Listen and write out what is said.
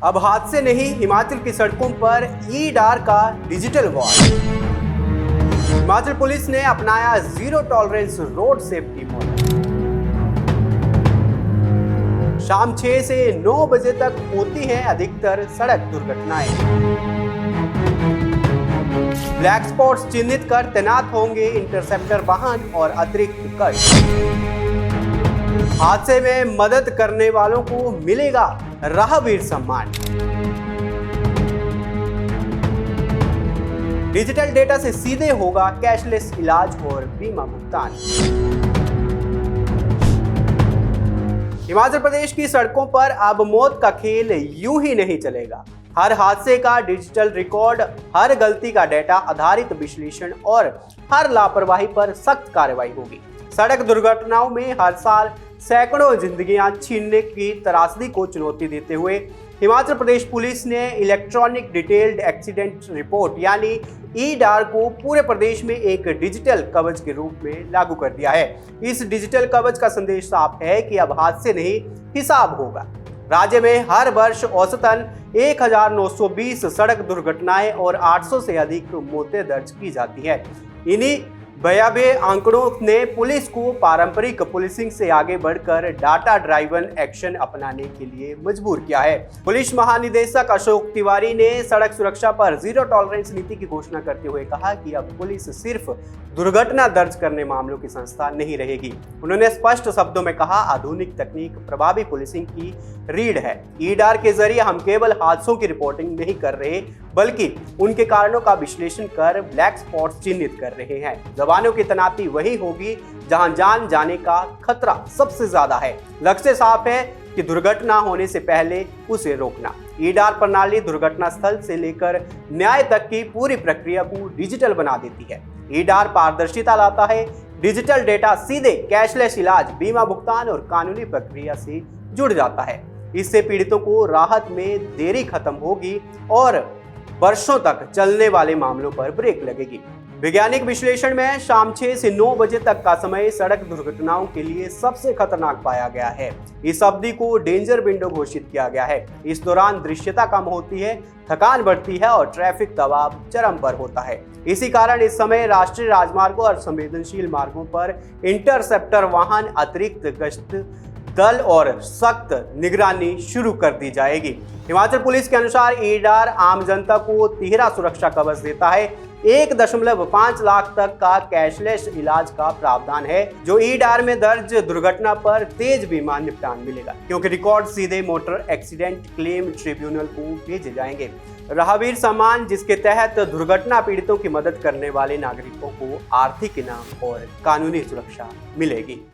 अब हादसे नहीं, हिमाचल की सड़कों पर ई-डार का डिजिटल वॉर। हिमाचल पुलिस ने अपनाया zero tolerance road safety model. शाम 6 से 9 बजे तक होती हैं अधिकतर सड़क दुर्घटनाएं। ब्लैक स्पॉट्स चिन्हित कर तैनात होंगे इंटरसेप्टर वाहन और अतिरिक्त कट। हादसे में मदद करने वालों को मिलेगा राहवीर सम्मान। डिजिटल डेटा से सीधे होगा कैशलेस इलाज और बीमा भुगतान। हिमाचल प्रदेश की सड़कों पर अब मौत का खेल यूं ही नहीं चलेगा। हर हादसे का डिजिटल रिकॉर्ड, हर गलती का डेटा आधारित विश्लेषण और हर लापरवाही पर सख्त कार्रवाई होगी। सड़क दुर्घटनाओं में हर साल सैकड़ों जिंदगियां छीनने की त्रासदी को चुनौती देते हुए हिमाचल प्रदेश पुलिस ने इलेक्ट्रॉनिक डिटेल्ड एक्सीडेंट रिपोर्ट यानी ई-डार को पूरे प्रदेश में एक डिजिटल कवच के रूप में लागू कर दिया है। इस डिजिटल कवच का संदेश साफ है कि अब हादसे नहीं, हिसाब होगा। राज्य में हर वर्ष औसतन 1920 सड़क दुर्घटनाएं और 800 से अधिक मौतें दर्ज की जाती है। इन्हीं भयावह आंकड़ों ने पुलिस को पारंपरिक पुलिसिंग से आगे बढ़कर डाटा ड्राइवन एक्शन अपनाने के लिए मजबूर किया है। पुलिस महानिदेशक अशोक तिवारी ने सड़क सुरक्षा पर जीरो टॉलरेंस नीति की घोषणा करते हुए कहा कि अब पुलिस सिर्फ दुर्घटना दर्ज करने मामलों की संस्था नहीं रहेगी। उन्होंने स्पष्ट शब्दों में कहा, आधुनिक तकनीक प्रभावी पुलिसिंग की रीढ़ है। ई-डार के जरिए हम केवल हादसों की रिपोर्टिंग नहीं कर रहे बल्कि उनके कारणों का विश्लेषण कर ब्लैक स्पॉट्स चिन्हित कर रहे हैं। जवानों की तैनाती वही होगी जहां जान जाने का खतरा सबसे ज्यादा है। लक्ष्य साफ है कि दुर्घटना होने से पहले उसे रोकना। ई-डार प्रणाली दुर्घटना स्थल से लेकर न्याय तक की पूरी प्रक्रिया को डिजिटल बना देती है। ई-डार पारदर्शिता लाता है। डिजिटल डेटा सीधे कैशलेस इलाज, बीमा भुगतान और कानूनी प्रक्रिया से जुड़ जाता है। इससे पीड़ितों को राहत में देरी खत्म होगी और वर्षों तक चलने वाले मामलों पर ब्रेक लगेगी। वैज्ञानिक विश्लेषण में शाम 6 से 9 बजे तक का समय सड़क दुर्घटनाओं के लिए सबसे खतरनाक पाया गया है। इस अवधि को डेंजर विंडो घोषित किया गया है। इस दौरान दृश्यता कम होती है, थकान बढ़ती है और ट्रैफिक दबाव चरम पर होता है। इसी कारण इस समय राष्ट्रीय राजमार्गों और संवेदनशील मार्गों पर इंटरसेप्टर वाहन, अतिरिक्त गश्त दल और सख्त निगरानी शुरू कर दी जाएगी। हिमाचल पुलिस के अनुसार ई-डार आम जनता को तिहरा सुरक्षा कवच देता है। 1.5 लाख तक का कैशलेस इलाज का प्रावधान है, जो ई-डार में दर्ज दुर्घटना पर तेज बीमा निपटान मिलेगा, क्योंकि रिकॉर्ड सीधे मोटर एक्सीडेंट क्लेम ट्रिब्यूनल को भेजे जाएंगे। राहवीर सम्मान, जिसके तहत दुर्घटना पीड़ितों की मदद करने वाले नागरिकों को आर्थिक इनाम और कानूनी सुरक्षा मिलेगी।